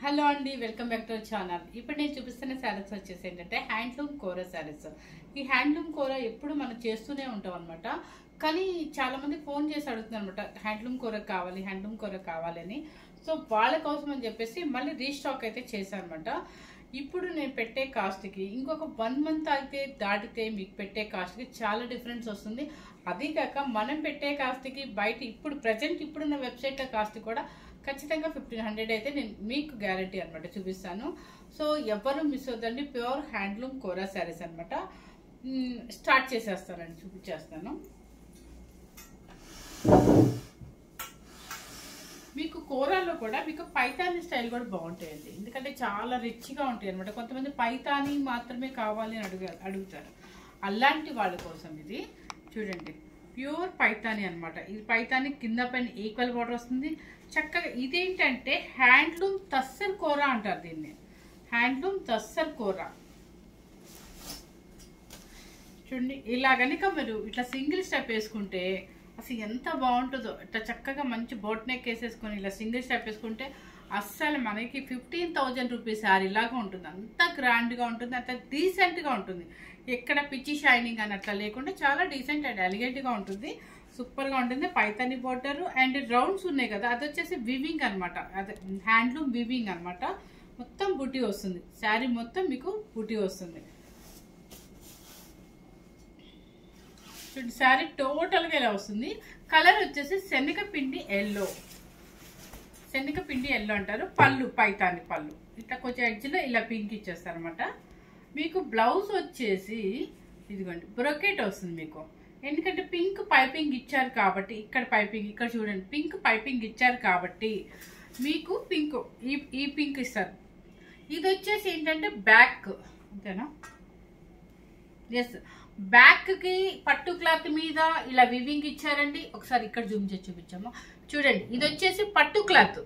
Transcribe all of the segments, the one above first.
Hello అండి, welcome back to our channel. ఇప్పుడు నేను చూపిస్తున్న శారీస్ వచ్చేసి ఏంటంటే హ్యాండ్లూమ్ కోరా శారీస్. ఈ హ్యాండ్లూమ్ కోరా ఎప్పుడు మనం చేస్తూనే ఉంటాం అనమాట. కానీ చాలా మంది ఫోన్ చేసి అడుగుతున్నారు అనమాట, హ్యాండ్లూమ్ కోర కావాలి, హ్యాండ్లూమ్ కోర కావాలని. సో వాళ్ళ కోసం అని చెప్పేసి మళ్ళీ రీస్టాక్ అయితే చేశాను అనమాట. ఇప్పుడు నేను పెట్టే కాస్ట్కి ఇంకొక 1 మంత్ అయితే దాటితే మీకు పెట్టే కాస్ట్కి చాలా డిఫరెన్స్ వస్తుంది. అదే కాక మనం పెట్టే కాస్ట్కి బయట ఇప్పుడు ప్రజెంట్ ఇప్పుడున్న వెబ్సైట్ కాస్ట్ కూడా ఖచ్చితంగా 1500 అయితే నేను మీకు గ్యారంటీ అనమాట చూపిస్తాను. సో ఎవరు మిస్ అవుతండి, ప్యూర్ హ్యాండ్లూమ్ కోరా శారీస్ అనమాట. స్టార్ట్ చేసేస్తానండి, చూపించేస్తాను. మీకు కోరాలో కూడా మీకు పైతానీ స్టైల్ కూడా బాగుంటాయండి, ఎందుకంటే చాలా రిచ్గా ఉంటాయి అనమాట. కొంతమంది పైతానీ మాత్రమే కావాలి అని అడుగుతారు. అలాంటి వాళ్ళ కోసం ఇది చూడండి, ప్యూర్ పైతానీ అనమాట. ఇది పైతానీ కింద పైన ఈక్వల్ బార్డర్ వస్తుంది చక్కగా. ఇదేంటంటే హ్యాండ్లూమ్ తస్సర్ కోరా అంటారు దీన్ని, హ్యాండ్లూమ్ తస్సర్ కోరా. చూడండి, ఇలా కనుక మీరు ఇట్లా సింగిల్ స్టెప్ వేసుకుంటే అసలు ఎంత బాగుంటుందో. ఇట్లా చక్కగా మంచి బోట్ నెక్ వేసేసుకొని ఇలా సింగిల్ స్టెప్ వేసుకుంటే అస్సలు మనకి 15,000 రూపీస్ శారీ లాగా ఉంటుంది. అంత గ్రాండ్గా ఉంటుంది, అంత డీసెంట్గా ఉంటుంది. ఎక్కడ పిచ్చి షైనింగ్ అని అట్లా లేకుండా చాలా డీసెంట్ అండ్ ఎలిగెంట్గా ఉంటుంది, సూపర్గా ఉంటుంది. పైతానీ బోర్డర్ అండ్ రౌండ్స్ ఉన్నాయి కదా, అది వచ్చేసి వివింగ్ అనమాట. అదే హ్యాండ్లూమ్ వివింగ్ అనమాట. మొత్తం బుటీ వస్తుంది, శారీ మొత్తం మీకు బుటీ వస్తుంది. శారీ టోటల్గా ఇలా వస్తుంది. కలర్ వచ్చేసి శనగపిండి ఎల్లో, శనగపిండి ఎల్లో అంటారు. పళ్ళు పైతాని పళ్ళు ఇట్లా కొంచెం ఎడ్జ్లో ఇలా పింక్ ఇచ్చేస్తారు అనమాట. మీకు బ్లౌజ్ వచ్చేసి ఇదిగోండి బ్రొకెట్ వస్తుంది మీకు, ఎందుకంటే పింక్ పైపింగ్ ఇచ్చారు కాబట్టి. ఇక్కడ పైపింగ్, ఇక్కడ చూడండి పింక్ పైపింగ్ ఇచ్చారు కాబట్టి మీకు పింక్ ఈ పింక్ ఇస్తారు. ఇది వచ్చేసి ఏంటంటే బ్యాక్, అంతేనా? ఎస్, బ్యాక్ కి పట్టు క్లాత్ మీద ఇలా వివింగ్ ఇచ్చారండి. ఒకసారి ఇక్కడ జూమ్ చేసి చూపించాము చూడండి. ఇది వచ్చేసి పట్టు క్లాత్.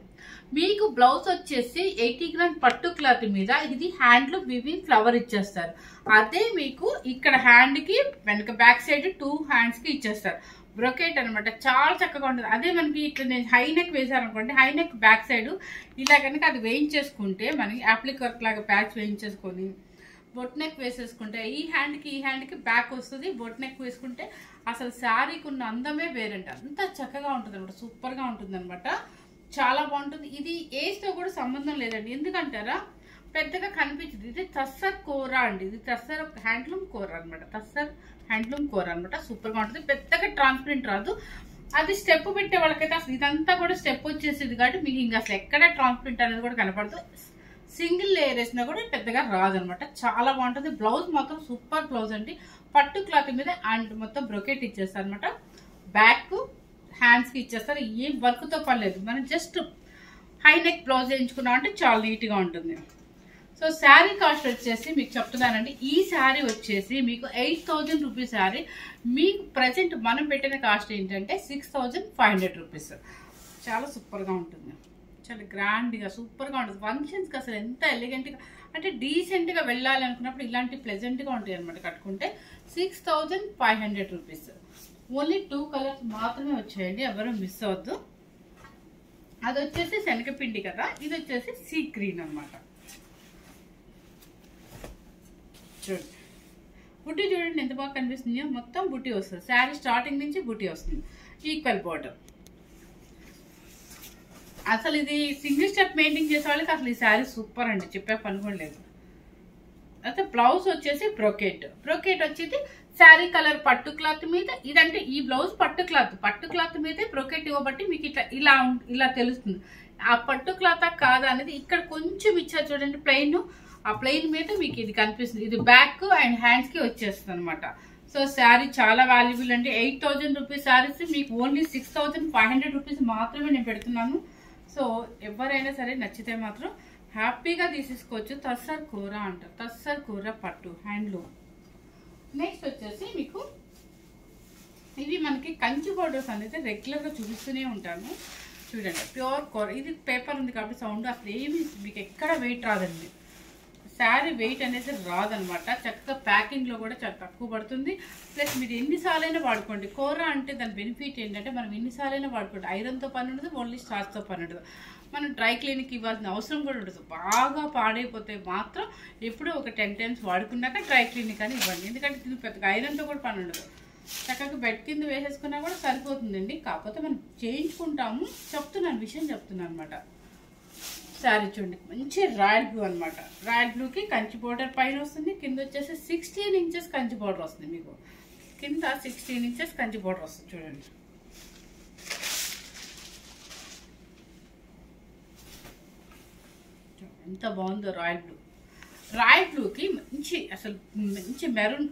మీకు బ్లౌజ్ వచ్చేసి 80 గ్రామ్ పట్టు క్లాత్ మీద ఇది హ్యాండ్లూమ్ వివింగ్ ఫ్లవర్ ఇచ్చేస్తారు. అదే మీకు ఇక్కడ హ్యాండ్ కి వెనక బ్యాక్ సైడ్ 2 హ్యాండ్స్ కి ఇచ్చేస్తారు. బ్రొకెట్ అనమాట, చాలా చక్కగా ఉంటుంది. అదే మనకి ఇక్కడ నేను హై నెక్ వేసాను అనుకోండి, హై నెక్ బ్యాక్ సైడ్ ఇలా కనుక అది వేయించేసుకుంటే మనకి యాప్లిక్ వర్క్ లాగా ప్యాచ్ వేయించేసుకొని బొట్ నెక్ వేసేసుకుంటే ఈ హ్యాండ్కి బ్యాక్ వస్తుంది. బొట్ నెక్ వేసుకుంటే అసలు శారీకి ఉన్న అందమే వేరంట, అంత చక్కగా ఉంటుంది అనమాట, సూపర్గా ఉంటుంది అనమాట. చాలా బాగుంటుంది. ఇది ఏజ్తో కూడా సంబంధం లేదండి, ఎందుకంటారా పెద్దగా కనిపించదు. ఇది తస్సర్ కోరా అండి, ఇది తస్సర్ హ్యాండ్లూమ్ కోరా అనమాట, తస్సర్ హ్యాండ్లూమ్ కోరా అనమాట. సూపర్గా ఉంటుంది, పెద్దగా ట్రాన్స్పరెంట్ రాదు. అది స్టెప్ పెట్టే వాళ్ళకైతే అసలు ఇదంతా కూడా స్టెప్ వచ్చేసేది కాబట్టి మీకు ఇంకా అసలు ఎక్కడ ట్రాన్స్పరెంట్ అనేది కూడా కనపడదు. సింగిల్ లేయర్ వేసినా కూడా పెద్దగా రాదనమాట, చాలా బాగుంటుంది. బ్లౌజ్ మాత్రం సూపర్ బ్లౌజ్ అండి, పట్టు క్లాత్ మీద అండ్ మొత్తం బ్రొకెట్ ఇచ్చేస్తారు అనమాట. బ్యాక్ హ్యాండ్స్కి ఇచ్చేస్తారు, ఏం వర్క్తో పర్లేదు. మనం జస్ట్ హై నెక్ బ్లౌజ్ వేయించుకున్నాం అంటే చాలా నీట్గా ఉంటుంది. సో శారీ కాస్ట్ వచ్చేసి మీకు చెప్తున్నానండి, ఈ శారీ వచ్చేసి మీకు 8,000 రూపీస్ శారీ. మీకు ప్రజెంట్ మనం పెట్టిన కాస్ట్ ఏంటంటే 6,500 రూపీస్. చాలా సూపర్గా ఉంటుంది, చాలా గ్రాండ్గా సూపర్గా ఉంటుంది. ఫంక్షన్స్కి అసలు ఎంత ఎలిగెంట్గా అంటే డీసెంట్గా వెళ్ళాలి అనుకున్నప్పుడు ఇలాంటి ప్లెజెంట్గా ఉంటాయి అనమాట కట్టుకుంటే. 6,500 రూపీస్. ఓన్లీ 2 కలర్స్ మాత్రమే వచ్చాయండి, ఎవరు మిస్ అవ్వద్దు. అది వచ్చేసి శనగపిండి కదా, ఇది వచ్చేసి సీ గ్రీన్ అనమాట. చూడండి బుట్టి చూడండి ఎంత బాగా కనిపిస్తుందో, మొత్తం బుట్టి వస్తుంది. శారీ స్టార్టింగ్ నుంచి బుట్టి వస్తుంది, ఈక్వల్ బార్డర్. అసలు ఇది సింగిల్ స్టెప్ మెయింటైన్ చేసే వాళ్ళకి అసలు ఈ శారీ సూపర్ అండి, చెప్పే పని కూడా లేదు. అయితే బ్లౌజ్ వచ్చేసి బ్రొకెట్, బ్రొకెట్ వచ్చేది శారీ కలర్ పట్టు క్లాత్ మీద. ఇదంటే ఈ బ్లౌజ్ పట్టు క్లాత్ మీదే బ్రొకెట్ ఇవ్వబట్టి మీకు ఇట్లా ఇలా తెలుస్తుంది ఆ పట్టు క్లాత్ కాదా అనేది. ఇక్కడ కొంచెం ఇచ్చారు చూడండి ప్లెయిన్, ఆ ప్లెయిన్ మీద మీకు ఇది కనిపిస్తుంది. ఇది బ్యాక్ అండ్ హ్యాండ్స్ కి వచ్చేస్తుంది అనమాట. సో శారీ చాలా వాల్యుబుల్ అండి. 8,000 రూపీస్ శారీస్ మీకు ఓన్లీ 6,500 రూపీస్ మాత్రమే నేను పెడుతున్నాను. సో ఎవరైనా సరే నచ్చితే మాత్రం హ్యాపీగా తీసేసుకోవచ్చు. తస్సర్ కోరా అంటారు, తస్సర్ కోరా పట్టు హ్యాండ్లూమ్. నెక్స్ట్ వచ్చేసి మీకు ఇవి మనకి కంచి బోర్డర్స్ అనేది రెగ్యులర్గా చూపిస్తూనే ఉంటాను. చూడండి ప్యూర్ కోరా, ఇది పేపర్ ఉంది కాబట్టి సౌండ్ అసలు ఏమి మీకు ఎక్కడ వెయిట్ రాదండి. శారీ వెయిట్ అనేది రాదనమాట, చక్కగా ప్యాకింగ్లో కూడా చాలా తక్కువ పడుతుంది. ప్లస్ మీరు ఎన్నిసార్లైనా వాడుకోండి. కోరా అంటే దాని బెనిఫిట్ ఏంటంటే మనం ఎన్నిసార్లైనా వాడుకోండి, ఐరన్తో పని ఉండదు, ఓన్లీ స్టార్చ్తో పని ఉండదు. మనం డ్రై క్లీన్కి ఇవ్వాల్సిన అవసరం కూడా ఉండదు. బాగా పాడైపోతే మాత్రం ఎప్పుడూ ఒక 10 times వాడుకున్నాక డ్రై క్లీన్ కానీ ఇవ్వండి. ఎందుకంటే దీనికి పెద్దగా ఐరన్తో కూడా పని ఉండదు. చక్కగా బెడ్ కింద వేసేసుకున్నా కూడా సరిపోతుందండి. కాకపోతే మనం చేయించుకుంటాము, విషయం చెప్తున్నాను అనమాట. శారీ చూడండి, మంచి రాయల్ బ్లూ అనమాట. రాయల్ బ్లూకి కంచి బోర్డర్ పైన వస్తుంది, కింద వచ్చేసి 16 inches కంచి బోర్డర్ వస్తుంది. మీకు కింద 16 inches కంచి బోర్డర్ వస్తుంది. చూడండి, ఎంత బాగుందో రాయల్ బ్లూ. రాయల్ బ్లూకి మంచి అసలు మంచి మెరూన్,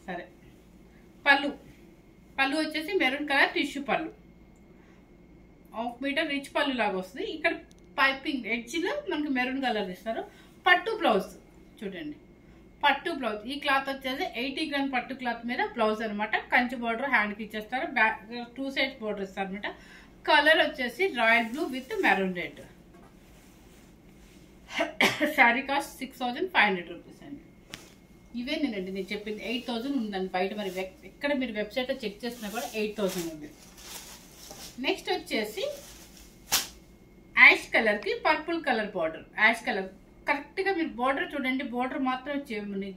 సరే పళ్ళు వచ్చేసి మెరూన్ కలర్ టిష్యూ పళ్ళు, 1 మీటర్ రిచ్ పళ్ళు లాగా వస్తుంది. ఇక్కడ పైపింగ్ ఎడ్జ్లో మనకి మెరూన్ కలర్ ఇస్తారు. పట్టు బ్లౌజ్ చూడండి, పట్టు బ్లౌజ్. ఈ క్లాత్ వచ్చేసి 80 గ్రామ్ పట్టు క్లాత్ మీద బ్లౌజ్ అనమాట. కంచి బోర్డర్ హ్యాండ్కి ఇచ్చేస్తారు, బ్యాక్ 2 sides బోర్డర్ ఇస్తారు అనమాట. కలర్ వచ్చేసి royal blue with maroon red. Sari cost 6500 rupees అండి. ఇవేనండి నేను చెప్పింది. 8000 ఉందండి బయట. మరి ఎక్కడ మీరు వెబ్సైట్లో చెక్ చేసినా కూడా 8000 ఉంది. నెక్స్ట్ వచ్చేసి యాష్ కలర్కి purple colour border. Ash colour కరెక్ట్గా మీరు బార్డర్ చూడండి, బార్డర్ మాత్రం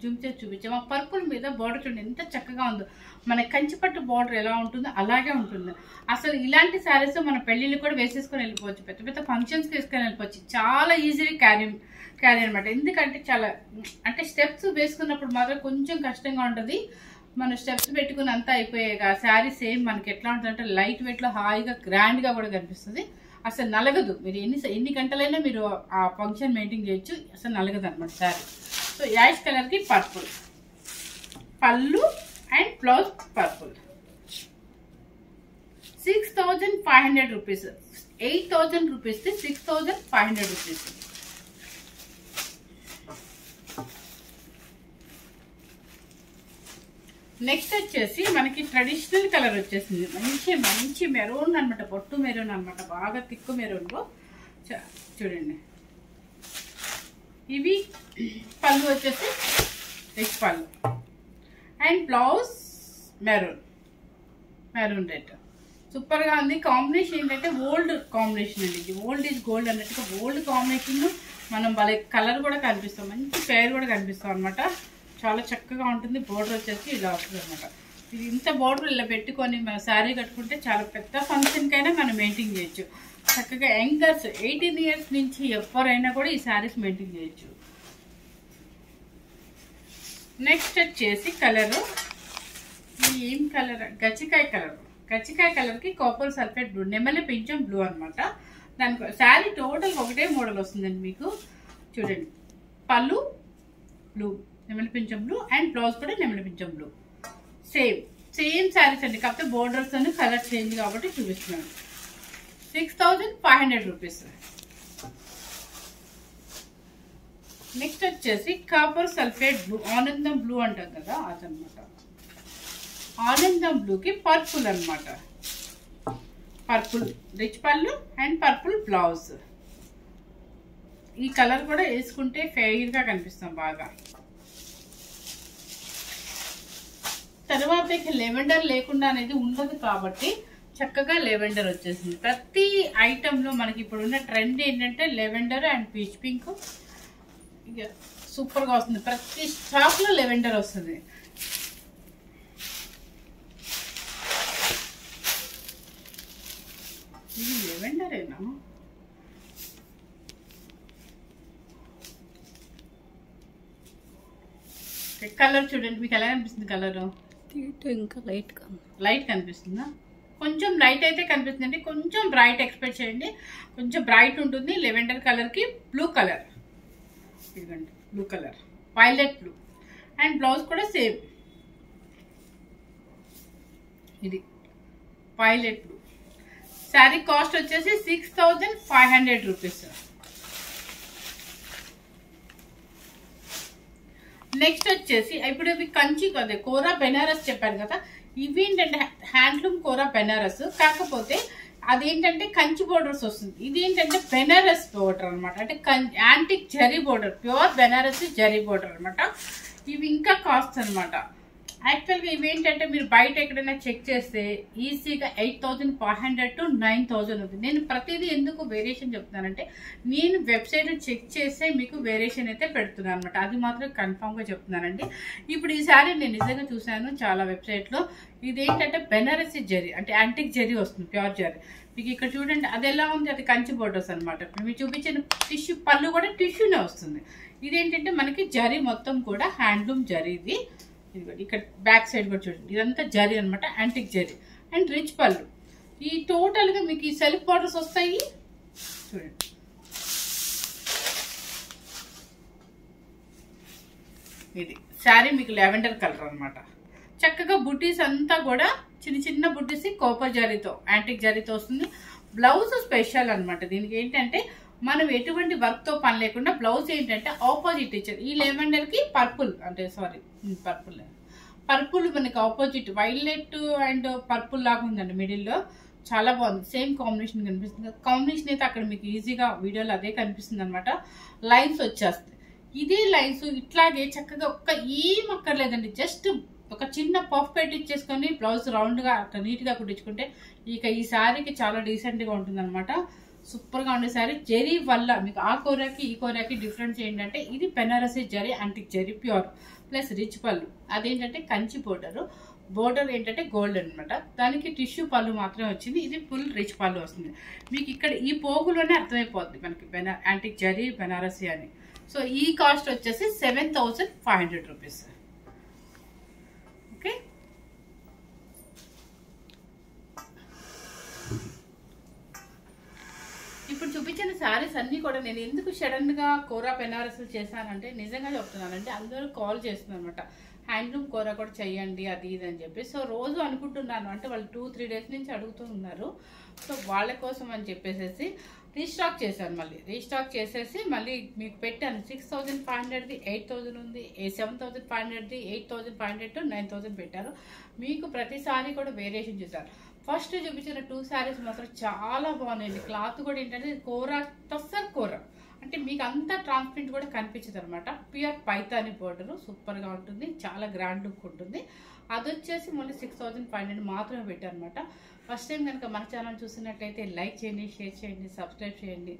జూమ్ చేసి చూపించాము. ఆ పర్పుల్ మీద బార్డర్ చూడండి ఎంత చక్కగా ఉందో. మన కంచిపట్టు బార్డర్ ఎలా ఉంటుందో అలాగే ఉంటుంది. అసలు ఇలాంటి శారీస్ మన పెళ్ళిళ్ళు కూడా వేసేసుకొని వెళ్ళిపోవచ్చు, పెద్ద పెద్ద ఫంక్షన్స్కి వేసుకొని వెళ్ళిపోవచ్చు. చాలా ఈజీగా క్యారీ అనమాట. ఎందుకంటే చాలా అంటే స్టెప్స్ వేసుకున్నప్పుడు మాత్రం కొంచెం కష్టంగా ఉంటుంది. మన స్టెప్స్ పెట్టుకుని అంతా అయిపోయాక శారీ సేమ్ మనకి ఎట్లా ఉంటుందంటే లైట్ వెయిట్లో హాయిగా గ్రాండ్గా కూడా కనిపిస్తుంది. అసలు నలగదు. మీరు ఎన్ని గంటలైనా మీరు ఆ ఫంక్షన్ మెయింటైన్ చేయొచ్చు, అసలు నలగదు అనమాట శారీ. సో యాష్ కలర్కి పర్పుల్ పళ్ళు అండ్ బ్లౌజ్ పర్పుల్. 6500 రూపీస్. 8000 రూపీస్కి 6500 రూపీస్. నెక్స్ట్ వచ్చేసి మనకి ట్రెడిషనల్ కలర్ వచ్చేసింది. మంచి మెరూన్ అనమాట, పొట్టు మెరూన్ అనమాట, బాగా తిక్కు మెరూన్లో. చూడండి, ఇవి పళ్ళు వచ్చేసి రిచ్ పళ్ళు అండ్ బ్లౌజ్ మెరూన్ రెడ్. సూపర్గా ఉంది. కాంబినేషన్ ఏంటంటే ఓల్డ్ కాంబినేషన్ అండి. ఇది ఓల్డ్ ఈజ్ గోల్డ్ అన్నట్టుగా ఓల్డ్ కాంబినేషన్. మనం వాళ్ళ కలర్ కూడా కనిపిస్తాం, మంచి పేరు కూడా కనిపిస్తాం అనమాట. చాలా చక్కగా ఉంటుంది. బోర్డర్ వచ్చేసి ఇలా వస్తుంది అనమాట. ఇది ఇంత బోర్డర్ ఇలా పెట్టుకొని మన శారీ కట్టుకుంటే చాలా పెద్ద ఫంక్షన్కైనా మనం మెయింటైన్ చేయొచ్చు. చక్కగా యంగర్స్ 18 years నుంచి ఎవరైనా కూడా ఈ శారీస్ మెయింటైన్ చేయొచ్చు. నెక్స్ట్ వచ్చేసి కలరు, ఏం కలర్, గచ్చికాయ కలర్కి కాపర్ సల్ఫేట్ బ్లూ, నెమలి పింఛం బ్లూ అనమాట. దానికి శారీ టోటల్ ఒకటే మోడల్ వస్తుందండి మీకు. చూడండి, పళ్ళు బ్లూ, నెమలి పింఛం బ్లూ అండ్ బ్లౌజ్ కూడా నెమలి పింఛం బ్లూ. సేమ్ శారీస్ అండి, కాకపోతే బోర్డర్స్ అని కలర్ చేంజ్ కాబట్టి చూపిస్తున్నాను. 6500 రూపీస్. నెక్స్ట్ వచ్చేసి కాపర్ సల్ఫేట్ బ్లూ, ఆనందం బ్లూ అంటాం కదా అదనమాట. ఆనందం బ్లూకి పర్పుల్ అనమాట. పర్పుల్ రిచ్ పళ్ళు అండ్ పర్పుల్ బ్లౌజ్. ఈ కలర్ కూడా వేసుకుంటే ఫెయిర్గా కనిపిస్తాం బాగా. తర్వాత లెవెండర్ లేకుండా అనేది ఉండదు కాబట్టి చక్కగా లెవెండర్ వచ్చేసింది. ప్రతి ఐటెంలో మనకి ఇప్పుడున్న ట్రెండ్ ఏంటంటే లెవెండర్ అండ్ పీచ్ పింక్. ఇక సూపర్గా వస్తుంది. ప్రతి స్టాక్లో లెవెండర్ వస్తుంది. ఇది లెవెండరేనా? కలర్ చూడండి, మీకు ఎలా కనిపిస్తుంది కలరు? ఇంకా లైట్ కనిపిస్తుందా? కొంచెం లైట్ అయితే కనిపిస్తుందండి. కొంచెం బ్రైట్ ఎక్స్పెక్ట్ చేయండి. కొంచెం బ్రైట్ ఉంటుంది. లెవెండర్ కలర్కి బ్లూ కలర్, ఇదిగండి blue colour, violet blue and blouse కూడా సేమ్. ఇది వైలెట్ బ్లూ. శారీ కాస్ట్ వచ్చేసి 6500 రూపీస్. నెక్స్ట్ వచ్చేసి ఇప్పుడు ఇవి కంచి కదా, కోరా బెనారస్ చెప్పాను కదా. ఇవి ఏంటంటే హ్యాండ్లూమ్ కోరా బెనారస్, కాకపోతే అదేంటంటే కంచి బోర్డర్స్ వస్తుంది. ఇది ఏంటంటే బెనారస్ బోర్డర్ అనమాట. అంటే antique zari border, pure Banaras zari border అనమాట. ఇవి ఇంకా కాస్ట్ అనమాట. యాక్చువల్గా ఇవేంటంటే మీరు బయట ఎక్కడైనా చెక్ చేస్తే ఈజీగా 8,500 to 9,000 ఉంది. నేను ప్రతిదీ ఎందుకు వేరియేషన్ చెప్తున్నానంటే నేను వెబ్సైట్ చెక్ చేస్తే మీకు వేరియేషన్ అయితే పెడుతున్నాను అనమాట. అది మాత్రం కన్ఫామ్గా చెప్తున్నానండి. ఇప్పుడు ఈ శారీ నేను నిజంగా చూశాను చాలా వెబ్సైట్లో. ఇదేంటంటే బెనారసి జరీ అంటే యాంటిక్ జరీ వస్తుంది, ప్యూర్ జరీ. మీకు ఇక్కడ చూడండి అది ఎలా ఉంది, అది కంచి బోర్డర్స్ అనమాట. మీరు చూపించిన టిష్యూ పళ్ళు కూడా టిష్యూనే వస్తుంది. ఇదేంటంటే మనకి జరీ మొత్తం కూడా హ్యాండ్లూమ్ జరీ. ఇది ఇక్కడ బ్యాక్ సైడ్ కూడా చూడండి, ఇదంతా జరీ అనమాట, యాంటిక్ జరీ అండ్ రిచ్ పళ్ళు. ఈ టోటల్గా మీకు ఈ సెల్ఫ్ బార్డర్స్ వస్తాయి చూడండి. ఇది శారీ మీకు లెవెండర్ కలర్ అనమాట. చక్కగా బుట్టీస్ అంతా కూడా చిన్న చిన్న బుట్టీస్ కోపర్ జరీతో యాంటిక్ జరీతో వస్తుంది. బ్లౌజ్ స్పెషల్ అనమాట. దీనికి ఏంటంటే మనం ఎటువంటి వర్క్తో పని లేకుండా బ్లౌజ్ ఏంటంటే ఆపోజిట్ ఇచ్చారు. ఈ లెవెండర్కి పర్పుల్ అంటే పర్పుల్ మనకి ఆపోజిట్ వైలెట్ అండ్ పర్పుల్ లాగా ఉందండి మిడిల్లో. చాలా బాగుంది, సేమ్ కాంబినేషన్ కనిపిస్తుంది. కాంబినేషన్ అయితే అక్కడ మీకు ఈజీగా వీడియోలో అదే కనిపిస్తుంది అనమాట. లైన్స్ వచ్చేస్తాయి. ఇదే లైన్స్ ఇట్లాగే చక్కగా ఏం అక్కర్లేదండి, జస్ట్ ఒక చిన్న పఫ్ పెట్టించేసుకొని బ్లౌజ్ రౌండ్గా అట్లా నీట్గా కుట్టించుకుంటే ఇక ఈ శారీకి చాలా డీసెంట్గా ఉంటుంది అనమాట. సూపర్గా ఉండే శారీ. జరీ వల్ల మీకు ఆ కోరాకి ఈ కోరాకి డిఫరెన్స్ ఏంటంటే ఇది Banarasi zari antique zari pure plus rich పళ్ళు. అదేంటంటే కంచి బోర్డర్ ఏంటంటే గోల్డ్ అనమాట. దానికి టిష్యూ పళ్ళు మాత్రమే వచ్చింది. ఇది ఫుల్ రిచ్ పళ్ళు వస్తుంది. మీకు ఇక్కడ ఈ పోగులోనే అర్థమైపోద్ది మనకి యాంటిక్ జరీ బెనారసి అని. సో ఈ కాస్ట్ వచ్చేసి 7,500 రూపీస్. ఓకే, ఇప్పుడు చూపించిన శారీస్ అన్నీ కూడా నేను ఎందుకు సడన్గా కోరా బెనారస్లు చేశానంటే నిజంగా చెప్తున్నానంటే అందరూ కాల్ చేస్తున్నారు అనమాట, హ్యాండ్లూమ్ కోరా కూడా చెయ్యండి అది ఇది అని చెప్పి. సో రోజు అనుకుంటున్నాను, అంటే వాళ్ళు 2-3 డేస్ నుంచి అడుగుతూ ఉన్నారు. సో వాళ్ళ కోసం అని చెప్పేసి రీస్టాక్ చేశాను. మళ్ళీ రీస్టాక్ చేసేసి మళ్ళీ మీకు పెట్టాను. 6,500ది 8,000 ఉంది, 7,500ది 8,500 to 9,000 పెట్టారు. మీకు ప్రతిసారి కూడా వేరియేషన్ చూసారు. ఫస్ట్ చూపించిన 2 శారీస్ మాత్రం చాలా బాగున్నాయండి. క్లాత్ కూడా ఏంటంటే కోరా టస్సర్ కోరా అంటే మీకు అంతా ట్రాన్స్పరెంట్ కూడా కనిపించదు అనమాట. ప్యూర్ పైతాని బోర్డర్ సూపర్గా ఉంటుంది, చాలా గ్రాండ్ లుక్ ఉంటుంది. అది వచ్చేసి మళ్ళీ 6,500 మాత్రమే పెట్టారు అనమాట. ఫస్ట్ టైం కనుక మన ఛానల్ చూసినట్లయితే లైక్ చేయండి, షేర్ చేయండి, సబ్స్క్రైబ్ చేయండి.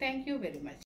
Thank you very much.